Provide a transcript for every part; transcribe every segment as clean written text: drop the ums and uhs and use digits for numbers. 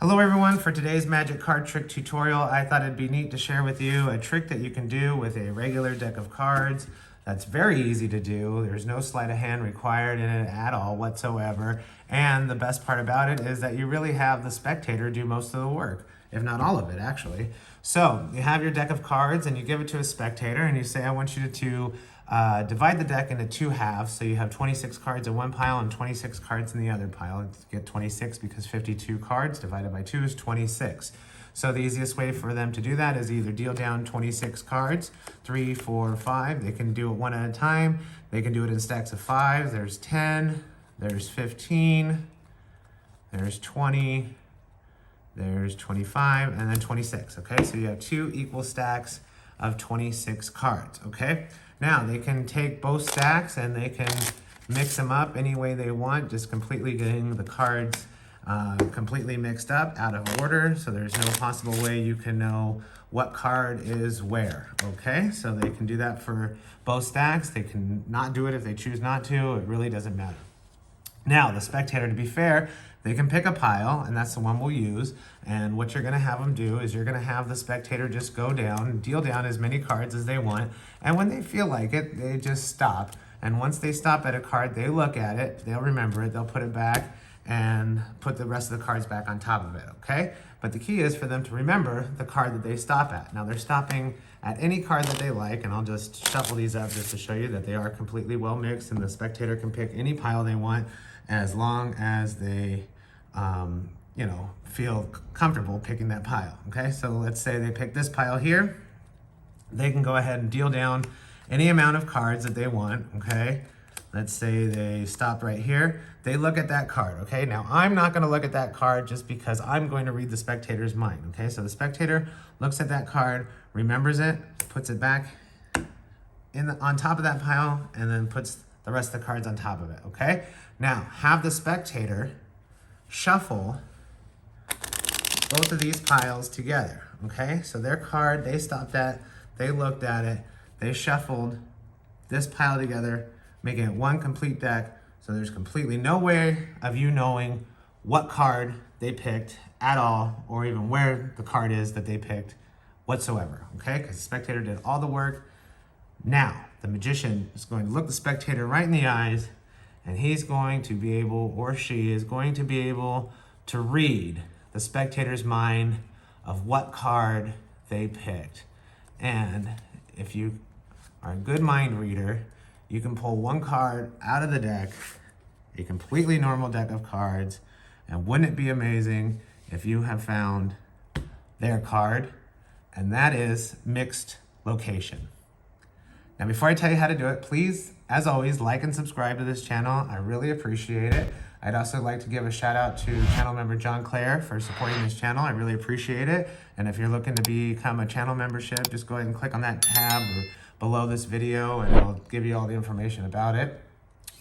Hello everyone, for today's magic card trick tutorial, I thought it'd be neat to share with you a trick that you can do with a regular deck of cards. That's very easy to do. There's no sleight of hand required in it at all whatsoever. And the best part about it is that you really have the spectator do most of the work, if not all of it actually. So you have your deck of cards and you give it to a spectator and you say, I want you to divide the deck into two halves. So you have 26 cards in one pile and 26 cards in the other pile. You get 26 because 52 cards divided by 2 is 26. So the easiest way for them to do that is either deal down 26 cards, 3, 4, 5. They can do it one at a time. They can do it in stacks of 5. There's 10, there's 15, there's 20, there's 25, and then 26, okay? So you have two equal stacks of 26 cards, okay? Now, they can take both stacks and they can mix them up any way they want, just completely getting the cards completely mixed up, out of order, so there's no possible way you can know what card is where, okay? So they can do that for both stacks. They can not do it if they choose not to. It really doesn't matter. Now, the spectator, to be fair, they can pick a pile, and that's the one we'll use. And what you're gonna have them do is you're gonna have the spectator just go down, deal down as many cards as they want. And when they feel like it, they just stop. And once they stop at a card, they look at it, they'll remember it, they'll put it back and put the rest of the cards back on top of it, okay? But the key is for them to remember the card that they stop at. Now they're stopping at any card that they like, and I'll just shuffle these up just to show you that they are completely well mixed, and the spectator can pick any pile they want as long as they feel comfortable picking that pile, okay? So let's say they pick this pile here. They can go ahead and deal down any amount of cards that they want, okay? Let's say they stop right here. They look at that card, okay? Now, I'm not gonna look at that card just because I'm going to read the spectator's mind, okay? So the spectator looks at that card, remembers it, puts it back on top of that pile, and then puts the rest of the cards on top of it, okay? Now, have the spectator shuffle both of these piles together, okay? So their card, they stopped at, they looked at it, they shuffled this pile together, making it one complete deck, so there's completely no way of you knowing what card they picked at all, or even where the card is that they picked whatsoever, okay? Because the spectator did all the work. Now, the magician is going to look the spectator right in the eyes, and he's going to be able, or she is going to be able to read the spectator's mind of what card they picked. And if you are a good mind reader, you can pull one card out of the deck, a completely normal deck of cards, and wouldn't it be amazing if you have found their card? And that is mixed location. Now, before I tell you how to do it, please, as always, like and subscribe to this channel. I really appreciate it. I'd also like to give a shout out to channel member John Clare for supporting this channel. I really appreciate it. And if you're looking to become a channel membership, just go ahead and click on that tab or below this video and I'll give you all the information about it.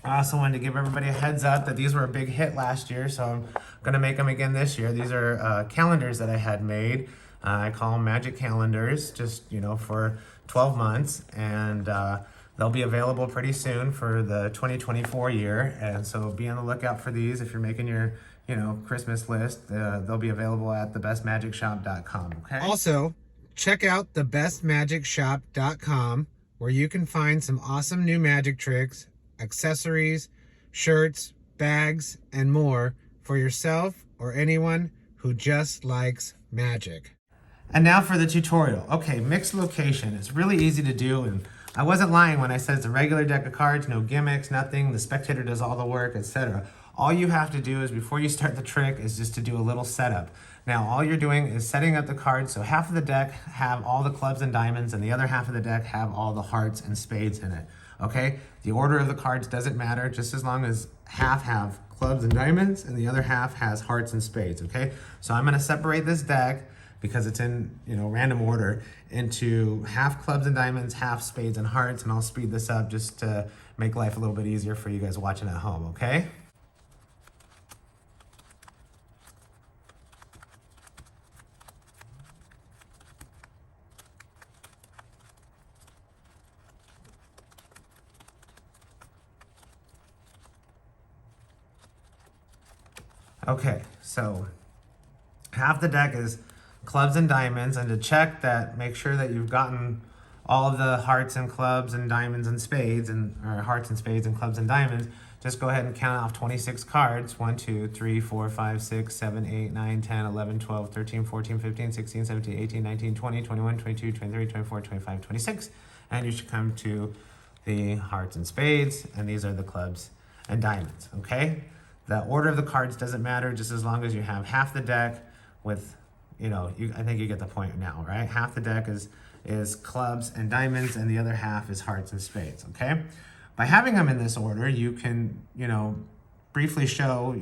I also wanted to give everybody a heads up that these were a big hit last year, so I'm gonna make them again this year. These are calendars that I had made. I call them magic calendars, just, for 12 months, and they'll be available pretty soon for the 2024 year. And so be on the lookout for these if you're making your, Christmas list. They'll be available at thebestmagicshop.com, okay? Also, check out thebestmagicshop.com where you can find some awesome new magic tricks, accessories, shirts, bags, and more for yourself or anyone who just likes magic. And now for the tutorial. Okay, mixed location. It's really easy to do, and I wasn't lying when I said it's a regular deck of cards, no gimmicks, nothing. The spectator does all the work, etc. All you have to do is, before you start the trick, is just to do a little setup. Now, all you're doing is setting up the cards, so half of the deck have all the clubs and diamonds, and the other half of the deck have all the hearts and spades in it, okay? The order of the cards doesn't matter, just as long as half have clubs and diamonds, and the other half has hearts and spades, okay? So I'm gonna separate this deck, because it's in random order, into half clubs and diamonds, half spades and hearts, and I'll speed this up just to make life a little bit easier for you guys watching at home, okay? Okay, so Half the deck is clubs and diamonds, and to check that, make sure that you've gotten all of the hearts and clubs and diamonds and spades, or hearts and spades and clubs and diamonds. Just go ahead and count off 26 cards. 1, 2, 3, 4, 5, 6, 7, 8, 9, 10, 11, 12, 13, 14, 15, 16, 17, 18, 19, 20, 21, 22, 23, 24, 25, 26. And you should come to the hearts and spades, and these are the clubs and diamonds, okay? The order of the cards doesn't matter, just as long as you have half the deck with, I think you get the point now, right? Half the deck is clubs and diamonds, and the other half is hearts and spades, okay? By having them in this order, you can, briefly show,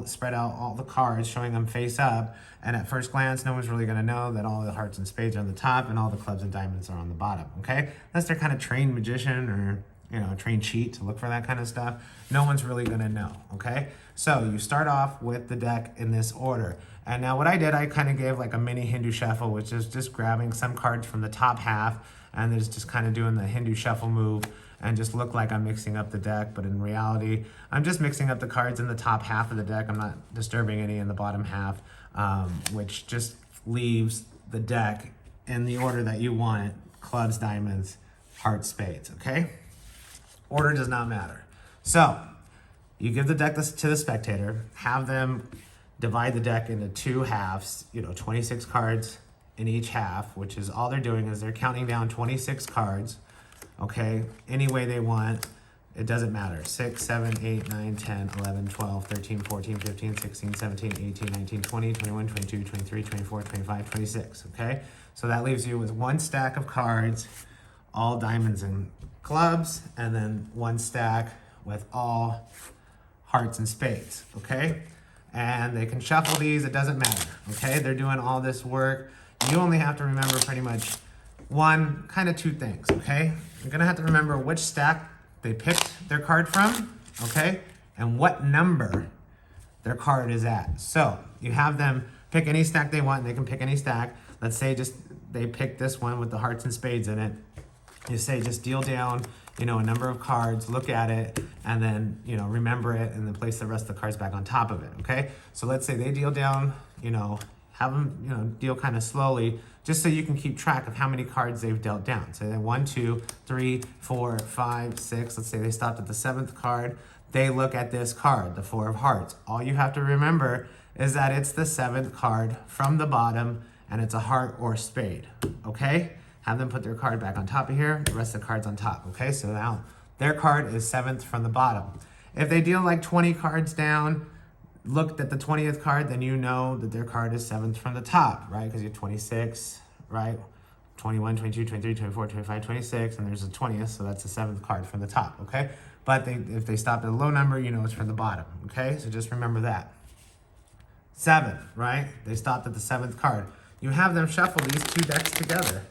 spread out all the cards, showing them face up, and at first glance, no one's really gonna know that all the hearts and spades are on the top and all the clubs and diamonds are on the bottom, okay? Unless they're kind of trained magician or, a trained cheat to look for that kind of stuff, no one's really gonna know, okay? So you start off with the deck in this order. And now what I did, I kind of gave like a mini Hindu shuffle, which is just grabbing some cards from the top half and there's just kind of doing the Hindu shuffle move and just look like I'm mixing up the deck, but in reality, I'm just mixing up the cards in the top half of the deck. I'm not disturbing any in the bottom half, which just leaves the deck in the order that you want it: clubs, diamonds, hearts, spades, okay? Order does not matter. So you give the deck to the spectator, have them divide the deck into two halves, 26 cards in each half, which is all they're doing is they're counting down 26 cards, okay? Any way they want, it doesn't matter. 6, 7, 8, 9, 10, 11, 12, 13, 14, 15, 16, 17, 18, 19, 20, 21, 22, 23, 24, 25, 26, okay? So that leaves you with one stack of cards, all diamonds and clubs, and then one stack with all hearts and spades, okay? And they can shuffle these, it doesn't matter, okay? They're doing all this work. You only have to remember pretty much two things, okay? You're gonna have to remember which stack they picked their card from, okay? And what number their card is at. So you have them pick any stack they want, and they can pick any stack. Let's say just they pick this one with the hearts and spades in it. You say just deal down, a number of cards, look at it, and then, remember it, and then place the rest of the cards back on top of it, okay? So let's say they deal down, have them, deal kind of slowly, just so you can keep track of how many cards they've dealt down. So then 1, 2, 3, 4, 5, 6, let's say they stopped at the 7th card. They look at this card, the 4 of hearts. All you have to remember is that it's the 7th card from the bottom, and it's a heart or spade, okay? Have them put their card back on top of here, the rest of the cards on top, okay? So now their card is 7th from the bottom. If they deal like 20 cards down, looked at the 20th card, then you know that their card is 7th from the top, right? Because you have 26, right? 21, 22, 23, 24, 25, 26, and there's a 20th, so that's the 7th card from the top, okay? But if they stopped at a low number, you know it's from the bottom, okay? So just remember that. 7, right? They stopped at the 7th card. You have them shuffle these two decks together.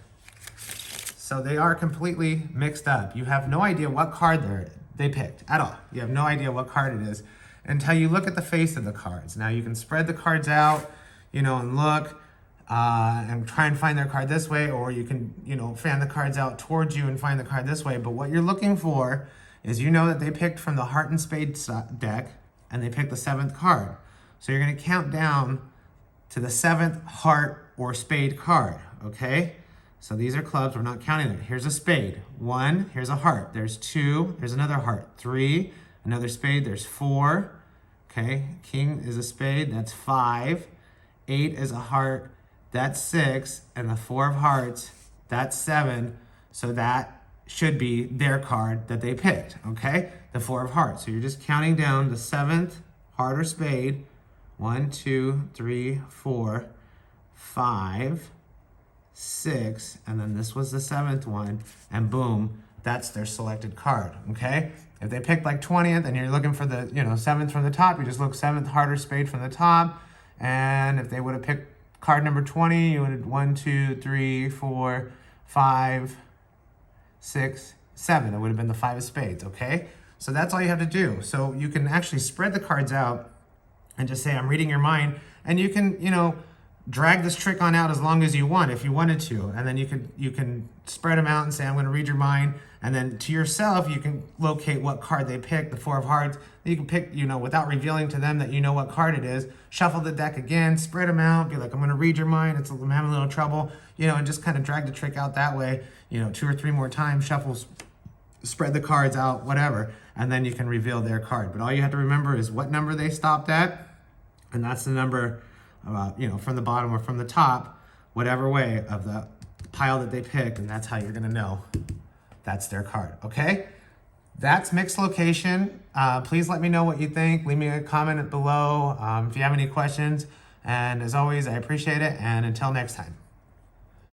So they are completely mixed up. You have no idea what card they picked at all. You have no idea what card it is until you look at the face of the cards. Now you can spread the cards out, and look and try and find their card this way, or you can, fan the cards out towards you and find the card this way. But what you're looking for is that they picked from the heart and spade deck and they picked the 7th card. So you're gonna count down to the 7th heart or spade card, okay? So these are clubs, we're not counting them. Here's a spade, 1, here's a heart, there's 2, there's another heart, 3, another spade, there's 4, okay? King is a spade, that's 5, 8 is a heart, that's 6, and the 4 of hearts, that's 7, so that should be their card that they picked, okay? The 4 of hearts, so you're just counting down the 7th heart or spade, 1, 2, 3, 4, 5, 6, and then this was the 7th one, and boom, that's their selected card, okay? If they picked like 20th and you're looking for the 7th from the top, you just look 7th heart or spade from the top, and if they would have picked card number 20, you would have 1, 2, 3, 4, 5, 6, 7. It would have been the 5 of spades, okay? So that's all you have to do. So you can actually spread the cards out and just say, I'm reading your mind, and you can, drag this trick on out as long as you want if you wanted to, and then you can spread them out and say, I'm going to read your mind, and then to yourself you can locate what card they picked, the 4 of hearts. You can pick, without revealing to them that you know what card it is. Shuffle the deck again, spread them out, be like, I'm going to read your mind. I'm having a little trouble, and just kind of drag the trick out that way. 2 or 3 more times, shuffle, spread the cards out, whatever, and then you can reveal their card. But all you have to remember is what number they stopped at, and that's the number. From the bottom or from the top, whatever way of the pile that they picked, and that's how you're gonna know that's their card, okay? That's mixed location. Please let me know what you think. Leave me a comment below if you have any questions. And as always, I appreciate it, and until next time.